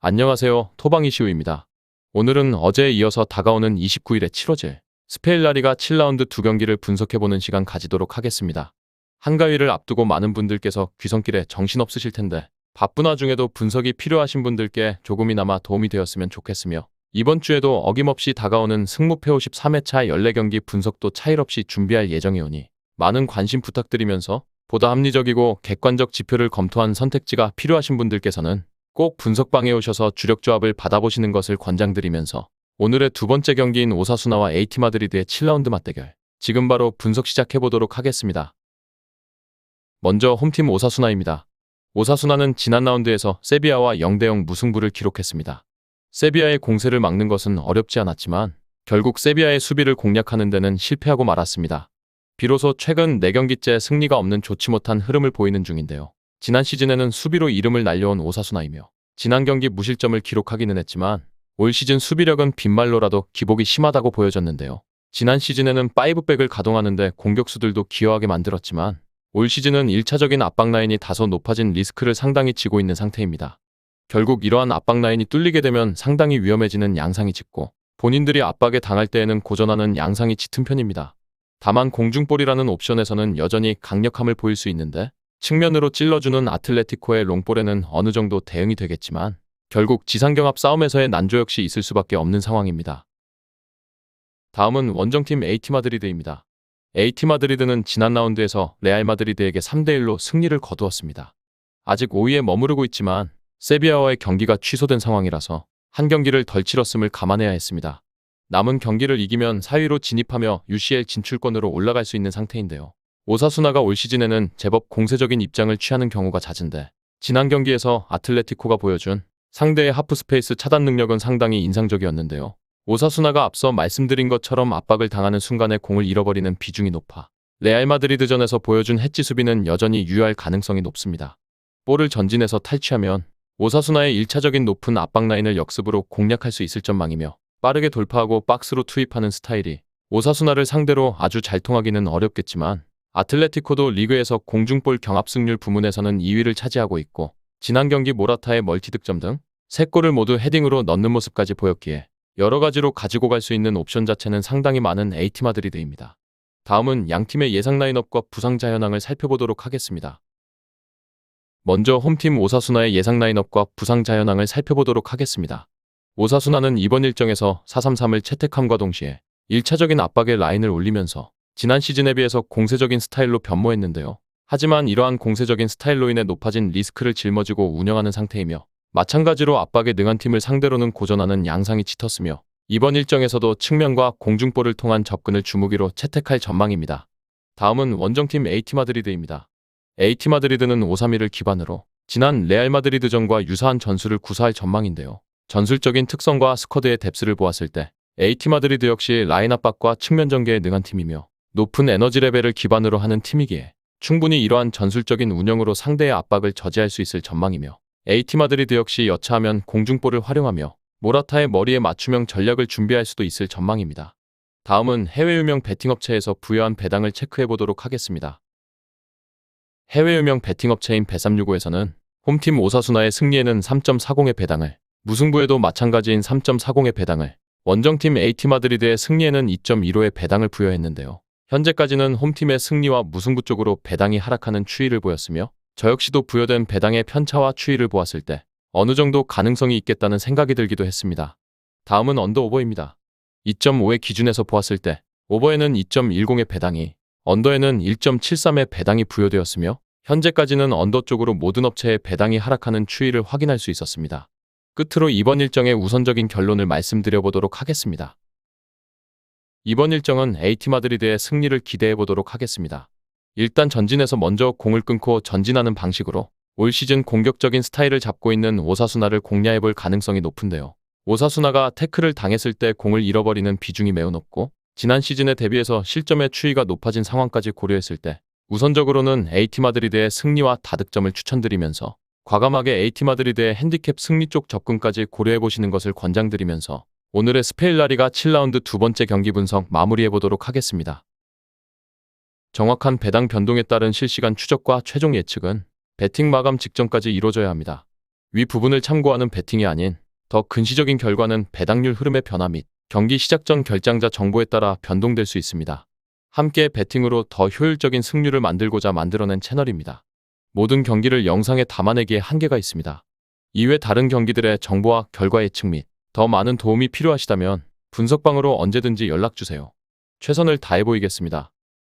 안녕하세요. 토방이시우입니다. 오늘은 어제에 이어서 다가오는 29일의 7호질 스페인 라리가 7라운드 두 경기를 분석해보는 시간 가지도록 하겠습니다. 한가위를 앞두고 많은 분들께서 귀성길에 정신없으실 텐데 바쁜 와중에도 분석이 필요하신 분들께 조금이나마 도움이 되었으면 좋겠으며 이번 주에도 어김없이 다가오는 승무패 53회차 14경기 분석도 차일 없이 준비할 예정이오니 많은 관심 부탁드리면서 보다 합리적이고 객관적 지표를 검토한 선택지가 필요하신 분들께서는 꼭 분석방에 오셔서 주력 조합을 받아보시는 것을 권장드리면서 오늘의 두 번째 경기인 오사수나와 AT 마드리드의 7라운드 맞대결 지금 바로 분석 시작해보도록 하겠습니다. 먼저 홈팀 오사수나입니다. 오사수나는 지난 라운드에서 세비야와 0대0 무승부를 기록했습니다. 세비야의 공세를 막는 것은 어렵지 않았지만 결국 세비야의 수비를 공략하는 데는 실패하고 말았습니다. 비로소 최근 4경기째 승리가 없는 좋지 못한 흐름을 보이는 중인데요. 지난 시즌에는 수비로 이름을 날려온 오사수나이며 지난 경기 무실점을 기록하기는 했지만 올 시즌 수비력은 빈말로라도 기복이 심하다고 보여졌는데요. 지난 시즌에는 5백을 가동하는데 공격수들도 기여하게 만들었지만 올 시즌은 1차적인 압박 라인이 다소 높아진 리스크를 상당히 지고 있는 상태입니다. 결국 이러한 압박 라인이 뚫리게 되면 상당히 위험해지는 양상이 짙고 본인들이 압박에 당할 때에는 고전하는 양상이 짙은 편입니다. 다만 공중볼이라는 옵션에서는 여전히 강력함을 보일 수 있는데 측면으로 찔러주는 아틀레티코의 롱볼에는 어느 정도 대응이 되겠지만 결국 지상경합 싸움에서의 난조 역시 있을 수밖에 없는 상황입니다. 다음은 원정팀 AT 마드리드입니다. AT 마드리드는 지난 라운드에서 레알 마드리드에게 3대1로 승리를 거두었습니다. 아직 5위에 머무르고 있지만 세비야와의 경기가 취소된 상황이라서 한 경기를 덜 치렀음을 감안해야 했습니다. 남은 경기를 이기면 4위로 진입하며 UCL 진출권으로 올라갈 수 있는 상태인데요. 오사수나가 올 시즌에는 제법 공세적인 입장을 취하는 경우가 잦은데 지난 경기에서 아틀레티코가 보여준 상대의 하프스페이스 차단 능력은 상당히 인상적이었는데요. 오사수나가 앞서 말씀드린 것처럼 압박을 당하는 순간에 공을 잃어버리는 비중이 높아 레알 마드리드전에서 보여준 해치 수비는 여전히 유효할 가능성이 높습니다. 볼을 전진해서 탈취하면 오사수나의 1차적인 높은 압박 라인을 역습으로 공략할 수 있을 전망이며 빠르게 돌파하고 박스로 투입하는 스타일이 오사수나를 상대로 아주 잘 통하기는 어렵겠지만 아틀레티코도 리그에서 공중볼 경합 승률 부문에서는 2위를 차지하고 있고 지난 경기 모라타의 멀티득점 등 3골을 모두 헤딩으로 넣는 모습까지 보였기에 여러가지로 가지고 갈 수 있는 옵션 자체는 상당히 많은 AT 마드리드입니다. 다음은 양팀의 예상 라인업과 부상자 현황을 살펴보도록 하겠습니다. 먼저 홈팀 오사수나의 예상 라인업과 부상자 현황을 살펴보도록 하겠습니다. 오사수나는 이번 일정에서 4-3-3을 채택함과 동시에 1차적인 압박의 라인을 올리면서 지난 시즌에 비해서 공세적인 스타일로 변모했는데요. 하지만 이러한 공세적인 스타일로 인해 높아진 리스크를 짊어지고 운영하는 상태이며 마찬가지로 압박에 능한 팀을 상대로는 고전하는 양상이 짙었으며 이번 일정에서도 측면과 공중볼을 통한 접근을 주무기로 채택할 전망입니다. 다음은 원정팀 AT 마드리드입니다. AT 마드리드는 5-3-1을 기반으로 지난 레알 마드리드전과 유사한 전술을 구사할 전망인데요. 전술적인 특성과 스쿼드의 뎁스를 보았을 때 AT 마드리드 역시 라인 압박과 측면 전개에 능한 팀이며 높은 에너지 레벨을 기반으로 하는 팀이기에 충분히 이러한 전술적인 운영으로 상대의 압박을 저지할 수 있을 전망이며 AT 마드리드 역시 여차하면 공중볼을 활용하며 모라타의 머리에 맞춤형 전략을 준비할 수도 있을 전망입니다. 다음은 해외 유명 베팅업체에서 부여한 배당을 체크해보도록 하겠습니다. 해외 유명 베팅업체인 bet365에서는 홈팀 오사수나의 승리에는 3.40의 배당을, 무승부에도 마찬가지인 3.40의 배당을, 원정팀 AT 마드리드의 승리에는 2.15의 배당을 부여했는데요. 현재까지는 홈팀의 승리와 무승부 쪽으로 배당이 하락하는 추이를 보였으며 저 역시도 부여된 배당의 편차와 추이를 보았을 때 어느 정도 가능성이 있겠다는 생각이 들기도 했습니다. 다음은 언더오버입니다. 2.5의 기준에서 보았을 때 오버에는 2.10의 배당이, 언더에는 1.73의 배당이 부여되었으며 현재까지는 언더 쪽으로 모든 업체의 배당이 하락하는 추이를 확인할 수 있었습니다. 끝으로 이번 일정의 우선적인 결론을 말씀드려보도록 하겠습니다. 이번 일정은 AT 마드리드의 승리를 기대해보도록 하겠습니다. 일단 전진에서 먼저 공을 끊고 전진하는 방식으로 올 시즌 공격적인 스타일을 잡고 있는 오사수나를 공략해볼 가능성이 높은데요. 오사수나가 태클을 당했을 때 공을 잃어버리는 비중이 매우 높고 지난 시즌에 대비해서 실점의 추이가 높아진 상황까지 고려했을 때 우선적으로는 AT 마드리드의 승리와 다득점을 추천드리면서 과감하게 AT 마드리드의 핸디캡 승리 쪽 접근까지 고려해보시는 것을 권장드리면서 오늘의 스페인 라리가 7라운드 두 번째 경기 분석 마무리해보도록 하겠습니다. 정확한 배당 변동에 따른 실시간 추적과 최종 예측은 배팅 마감 직전까지 이루어져야 합니다. 위 부분을 참고하는 베팅이 아닌 더 근시적인 결과는 배당률 흐름의 변화 및 경기 시작 전 결장자 정보에 따라 변동될 수 있습니다. 함께 베팅으로 더 효율적인 승률을 만들고자 만들어낸 채널입니다. 모든 경기를 영상에 담아내기에 한계가 있습니다. 이외 다른 경기들의 정보와 결과 예측 및 더 많은 도움이 필요하시다면 분석방으로 언제든지 연락주세요. 최선을 다해 보이겠습니다.